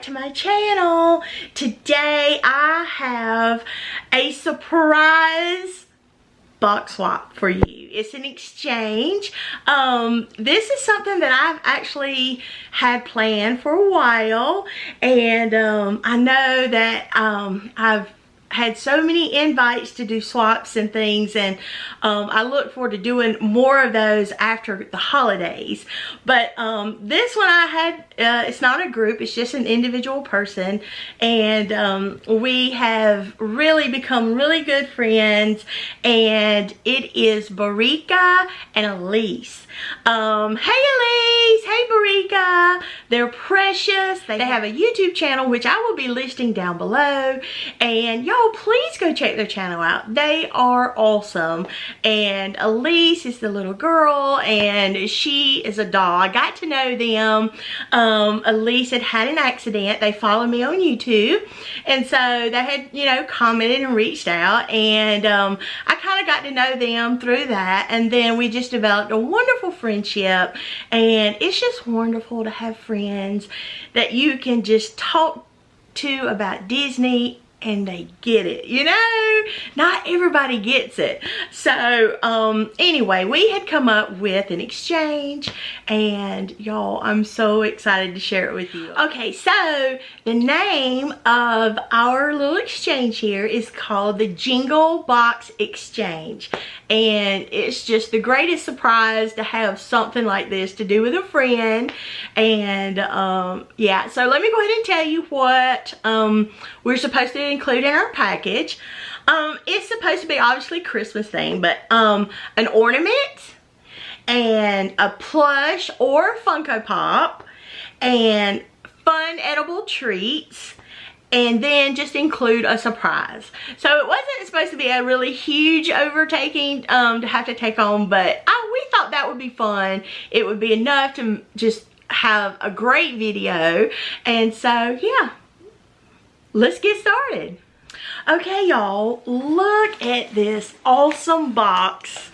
to my channel. Today I have a surprise box swap for you. It's an exchange. This is something that I've actually had planned for a while, and I know that I've had so many invites to do swaps and things, and I look forward to doing more of those after the holidays. But this one I had, it's not a group, it's just an individual person, and we have really become really good friends, and it is Barika and Elise. Hey Elise, hey Barika. They're precious. They have a YouTube channel, which I will be listing down below, and y'all please go check their channel out. They are awesome. And Elise is the little girl, and she is a doll. I got to know them. Elise had an accident. They follow me on YouTube, and so they had, you know, commented and reached out, and I kind of got to know them through that, and then we just developed a wonderful friendship. And it's just wonderful to have friends that you can just talk to about Disney and they get it, you know. Not everybody gets it. So anyway, we had come up with an exchange, and y'all, I'm so excited to share it with you. Okay, so the name of our little exchange here is called the Jingle Box Exchange, and it's just the greatest surprise to have something like this to do with a friend. And yeah, so let me go ahead and tell you what we're supposed to include in our package. It's supposed to be obviously Christmas themed, but an ornament and a plush or Funko Pop and fun edible treats, and then just include a surprise. So it wasn't supposed to be a really huge overtaking to have to take on, but we thought that would be fun. It would be enough to just have a great video. And so yeah, let's get started. Okay, y'all, look at this awesome box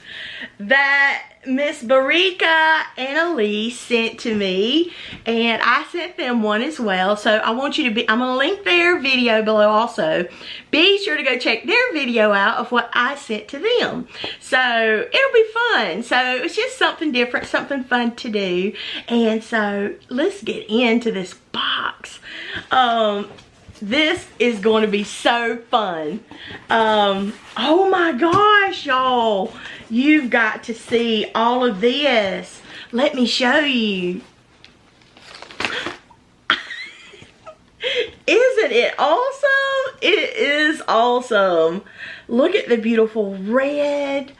that Miss Barika and Elise sent to me, and I sent them one as well. So I want you to be, I'm gonna link their video below also. Be sure to go check their video out of what I sent to them. So it'll be fun. So it's just something different, something fun to do. And so let's get into this box. This is going to be so fun. Oh my gosh, y'all. You've got to see all of this. Let me show you. Isn't it awesome? It is awesome. Look at the beautiful red.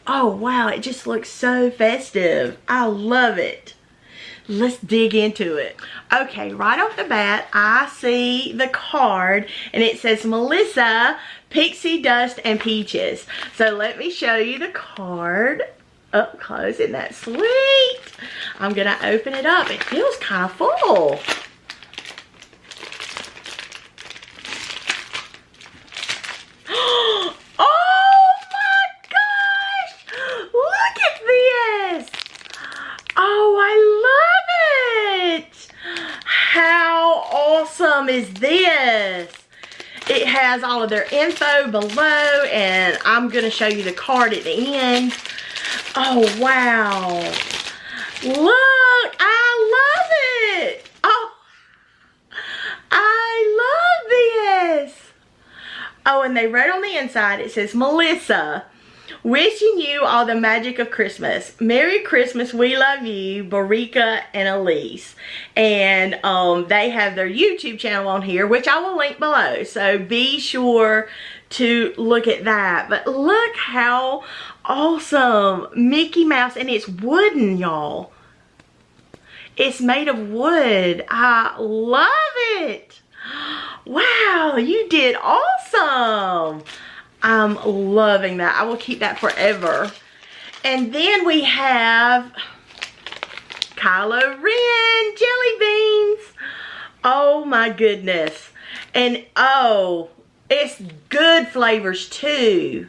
Oh wow, it just looks so festive. I love it. Let's dig into it. Okay, right off the bat, I see the card, and it says Melissa, Pixie Dust and Peaches. So let me show you the card up close. Isn't that sweet? I'm gonna open it up. It feels kind of full. Oh my gosh! Look at this! Oh, I love it! How awesome is this? It has all of their info below, and I'm going to show you the card at the end. Oh, wow. Look, I love it. Oh, I love this. Oh, and they wrote on the inside, it says, Melissa, wishing you all the magic of Christmas. Merry Christmas, we love you, Barika and Elise. And they have their YouTube channel on here, which I will link below. So be sure to look at that. But look how awesome. Mickey Mouse, and it's wooden, y'all. It's made of wood. I love it. Wow, you did awesome. I'm loving that. I will keep that forever. And then we have Kylo Ren jelly beans. Oh my goodness. And oh, it's good flavors too.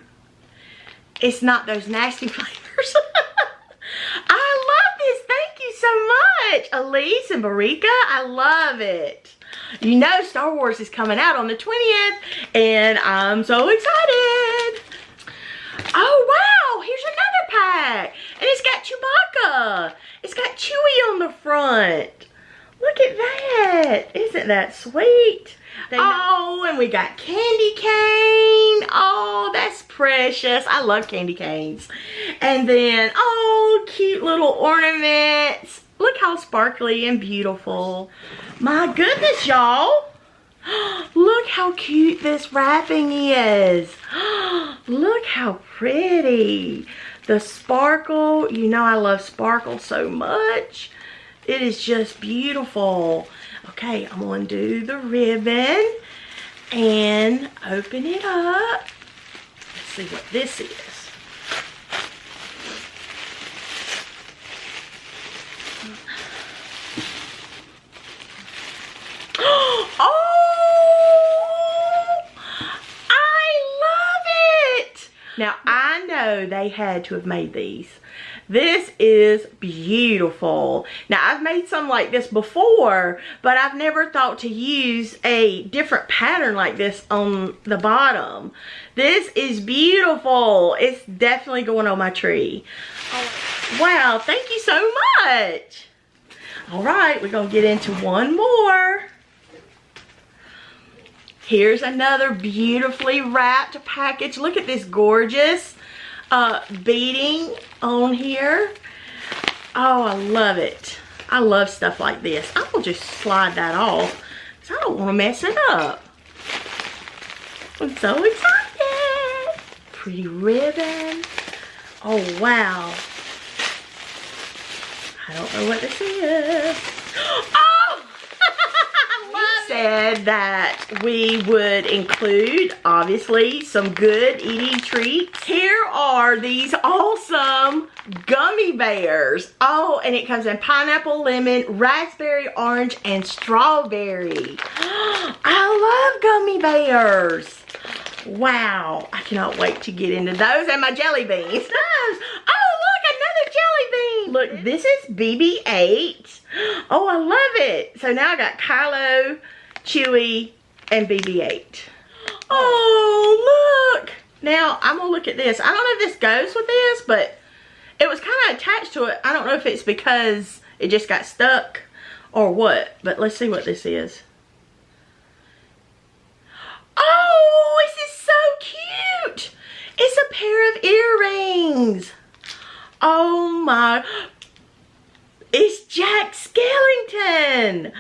It's not those nasty flavors. I love this. Thank you so much, Elise and Barika. I love it. You know Star Wars is coming out on the 20th, and I'm so excited. Oh, wow, here's another pack, and it's got Chewbacca. It's got Chewie on the front. Look at that. Isn't that sweet? Oh, and we got candy cane. Oh, that's precious. I love candy canes. And then, oh, cute little ornaments. Look how sparkly and beautiful. My goodness, y'all. Look how cute this wrapping is. Look how pretty. The sparkle. You know I love sparkle so much. It is just beautiful. Okay, I'm going to do the ribbon and open it up. Let's see what this is. Oh! I love it! Now, I know they had to have made these. This is beautiful. Now, I've made some like this before, but I've never thought to use a different pattern like this on the bottom. This is beautiful. It's definitely going on my tree. Oh, wow, thank you so much. All right, we're going to get into one more. Here's another beautifully wrapped package. Look at this gorgeous beading on here. Oh, I love it. I love stuff like this. I will just slide that off because I don't want to mess it up. I'm so excited. Pretty ribbon. Oh, wow. I don't know what this is. Oh! Said that we would include, obviously, some good eating treats. Here are these awesome gummy bears. Oh, and it comes in pineapple, lemon, raspberry, orange, and strawberry. I love gummy bears. Wow, I cannot wait to get into those and my jelly beans. Oh, look, another jelly bean. Look, this is BB-8. Oh, I love it. So now I got Kylo, Chewie, and BB-8. Oh, look. Now, I'm going to look at this. I don't know if this goes with this, but it was kind of attached to it. I don't know if it's because it just got stuck or what, but let's see what this is. Oh, this is so cute. It's a pair of earrings. Oh my. It's Jack Skellington.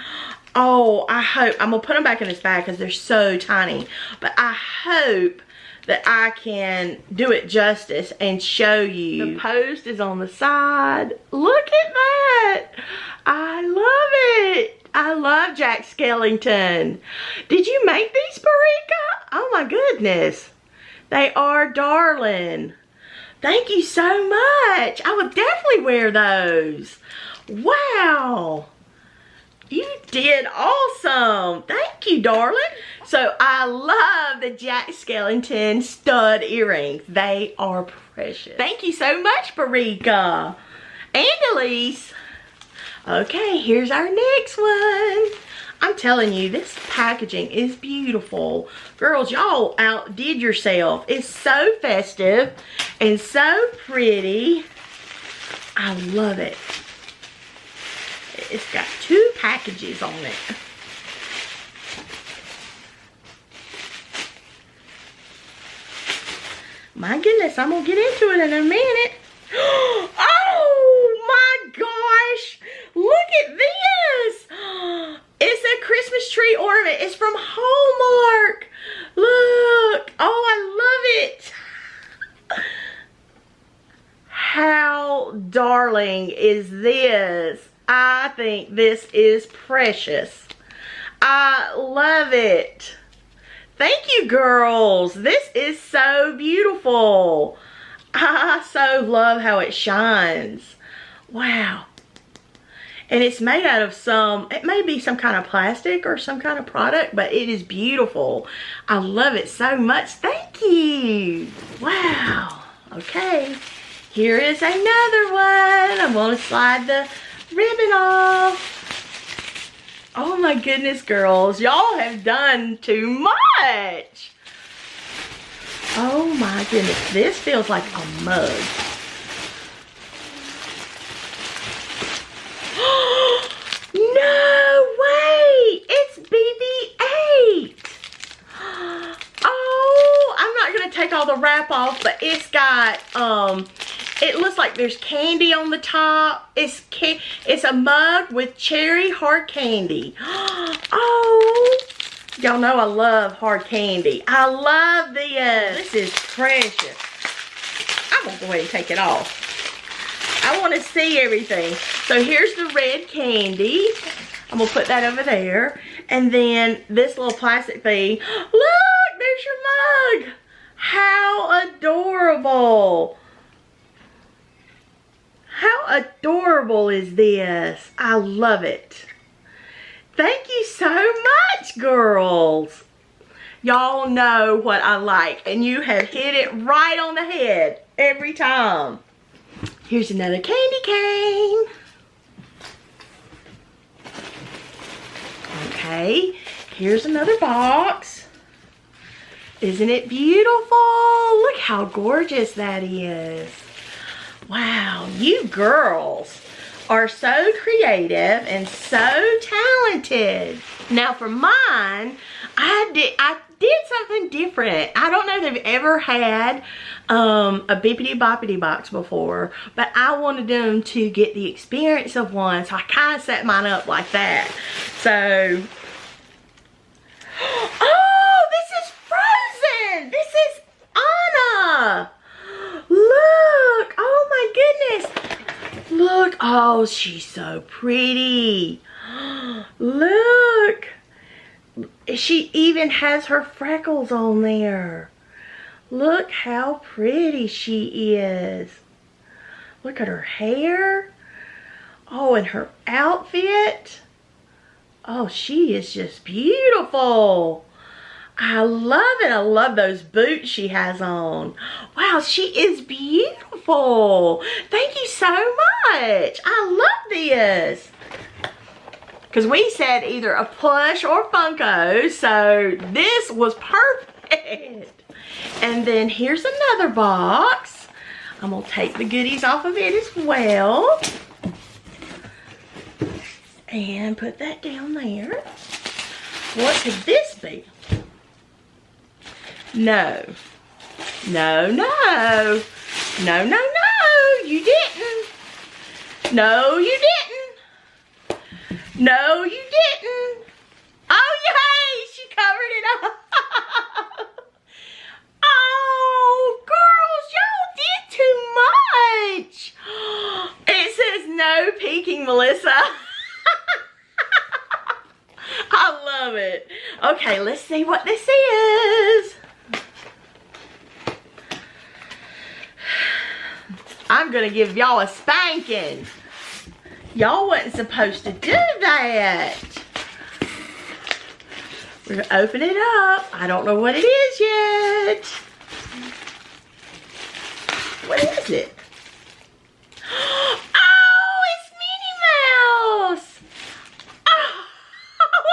Oh, I hope. I'm going to put them back in his bag because they're so tiny. But I hope that I can do it justice and show you. The post is on the side. Look at that. I love it. I love Jack Skellington. Did you make these, Barika? Oh my goodness. They are darling. Thank you so much. I would definitely wear those. Wow. You did awesome. Thank you, darling. So I love the Jack Skellington stud earrings. They are precious. Thank you so much, Barika. And Elise. Okay, here's our next one. I'm telling you, this packaging is beautiful. Girls, y'all outdid yourself. It's so festive and so pretty. I love it. It's got 2 packages on it. My goodness, I'm going to get into it in a minute. Oh my gosh. Look at this. It's a Christmas tree ornament. It's from Hallmark. Look. Oh, I love it. How darling is this? I think this is precious. I love it. Thank you, girls. This is so beautiful. I so love how it shines. Wow. And it's made out of it may be some kind of plastic or some kind of product, but it is beautiful. I love it so much. Thank you. Wow. Okay. Here is another one. I'm going to slide the ribbon off. Oh my goodness, girls. Y'all have done too much. Oh my goodness. This feels like a mug. No way. It's BB-8. Oh, I'm not going to take all the wrap off, but it's got, it looks like there's candy on the top. It's a mug with cherry hard candy. Oh, y'all know I love hard candy. I love this. This is precious. I'm going to go ahead and take it off. I want to see everything. So here's the red candy. I'm going to put that over there. And then this little plastic thing. Look, there's your mug. How adorable. How adorable is this? I love it. Thank you so much, girls. Y'all know what I like, and you have hit it right on the head every time. Here's another candy cane. Okay, here's another box. Isn't it beautiful? Look how gorgeous that is. Wow, you girls are so creative and so talented. Now for mine, I did something different. I don't know if they've ever had a bippity boppity box before, but I wanted them to get the experience of one, so I kind of set mine up like that. So, oh, this is Frozen. This is Anna. Look, oh my goodness. Look, oh, she's so pretty. Look. She even has her freckles on there. Look how pretty she is. Look at her hair. Oh, and her outfit. Oh, she is just beautiful. I love it. I love those boots she has on. Wow, she is beautiful. Thank you so much. I love this. Because we said either a plush or Funko, so this was perfect. And then here's another box. I'm going to take the goodies off of it as well. And put that down there. What could this be? No. No, no. No, no, no. You didn't. No, you didn't. No, you didn't. Oh, yay! She covered it up. Oh, girls, y'all did too much. It says no peeking, Melissa. I love it. Okay, let's see what this is. I'm gonna give y'all a spanking. Y'all wasn't supposed to do that. We're gonna open it up. I don't know what it is yet. What is it? Oh, it's Minnie Mouse. Oh,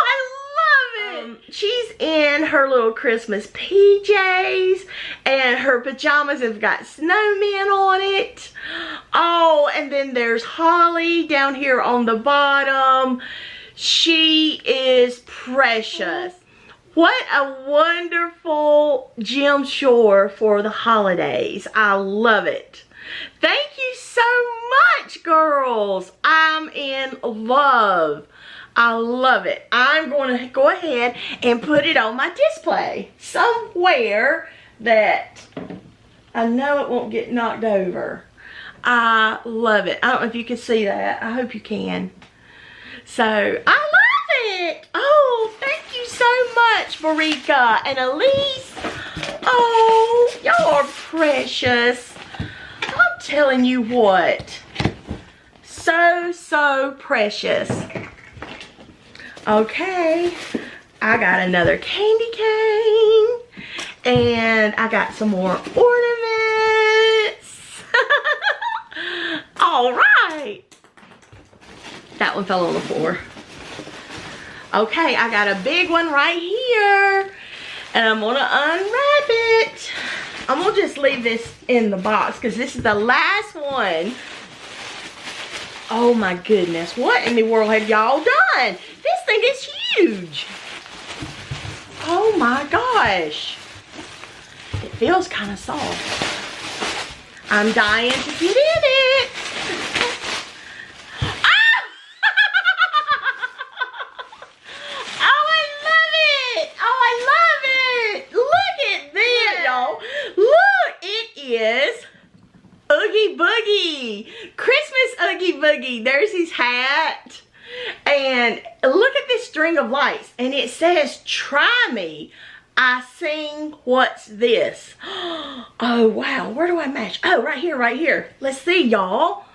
I love it. She's in her little Christmas PJs, and her pajamas have got snowmen on it. Oh, and then there's Holly down here on the bottom. She is precious. What a wonderful Jim Shore for the holidays. I love it. Thank you so much, girls. I'm in love. I love it. I'm going to go ahead and put it on my display somewhere that I know it won't get knocked over. I love it. I don't know if you can see that. I hope you can. So, I love it. Oh, thank you so much, Barika and Elise. Oh, y'all are precious. I'm telling you what. So, so precious. Okay. I got another candy cane. And I got some more ornaments. All right. That one fell on the floor. Okay, I got a big one right here. And I'm gonna unwrap it. I'm gonna just leave this in the box because this is the last one. Oh my goodness, what in the world have y'all done? This thing is huge. Oh my gosh. It feels kind of soft. I'm dying to get in it. Ah! Oh, I love it. Oh, I love it. Look at this, y'all. Look, it is Oogie Boogie. Christmas Oogie Boogie. There's his hat. And look at this string of lights. And it says, try me. I sing, what's this? Oh, wow. Where do I match? Oh, right here, right here. Let's see, y'all.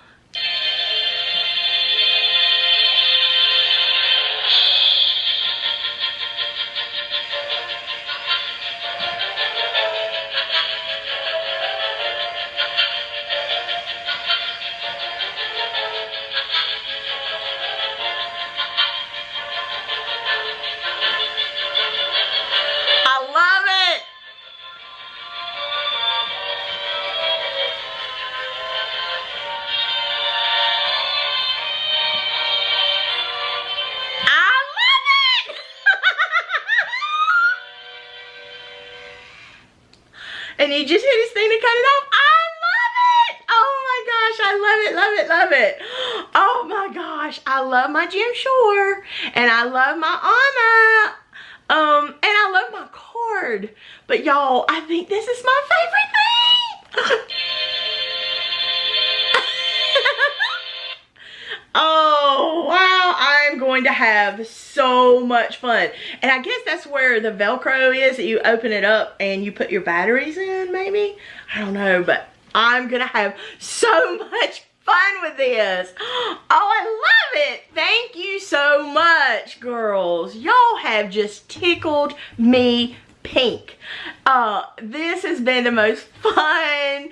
And he just hit his thing to cut it off. I love it. Oh my gosh, I love it, love it, love it. Oh my gosh, I love my Jim Shore. And I love my Anna. And I love my cord. But y'all, I think this is my favorite thing. Oh, wow. I'm going to have so much fun. And I guess that's where the Velcro is, that you open it up and you put your batteries in, maybe? I don't know, but I'm going to have so much fun with this. Oh, I love it. Thank you so much, girls. Y'all have just tickled me pink. This has been the most fun,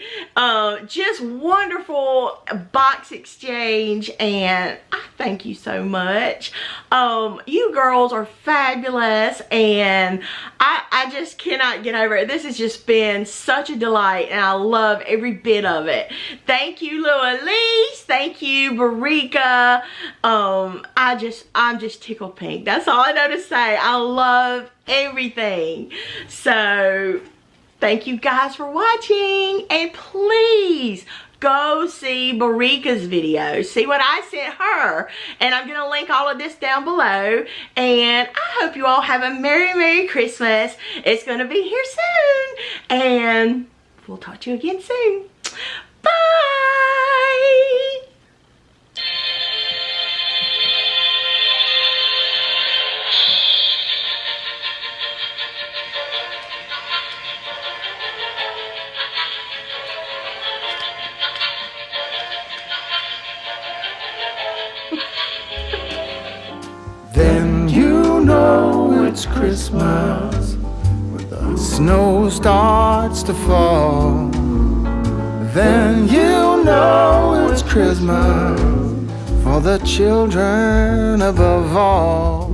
just wonderful box exchange, and I thank you so much. You girls are fabulous, and I just cannot get over it. This has just been such a delight, and I love every bit of it. Thank you, Elise. Thank you, Barika. I'm just tickled pink. That's all I know to say. I love everything. So thank you guys for watching, and please go see Barika's video. See what I sent her, and I'm gonna link all of this down below. And I hope you all have a Merry Christmas. It's gonna be here soon, and we'll talk to you again soon. Bye. Then you know it's Christmas when the snow starts to fall. Then you know it's Christmas for the children above all.